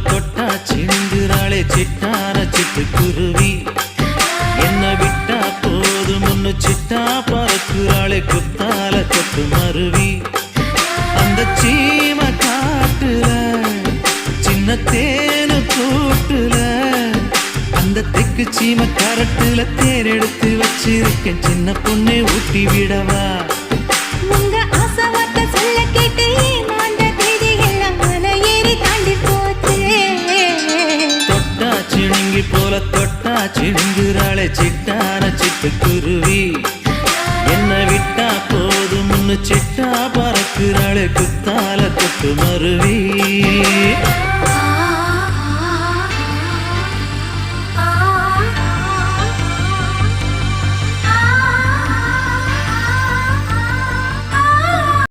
தொட்டா சிந்துறாளே சிட்டான சிட்டுக்குருவி என்ன விட்டா போதும் முன்னு சிட்டா பறக்குறாளே குத்தால தொட்டு மருவி அந்த சீம காட்டுல சின்ன தேனு கூட்டுல அந்த தெக்கு சீம கரட்டுல தேர் எடுத்து வச்சிருக்கேன் சின்ன பொண்ணை ஊட்டி விடவா உங்க ஆசை வார்த்தை சொல்ல கேட்டு ஏமாந்த தேதி எல்லாம் மலை ஏறி தாண்டி போச்சு தொட்டா சிணுங்கி போல தொட்டா சிணுங்குறாளே சிட்டான சிட்டுக்குருவி என்ன விட்டா போதும் முன்னு சிட்டா பறக்குறாளே குத்தால தொட்டு மருவி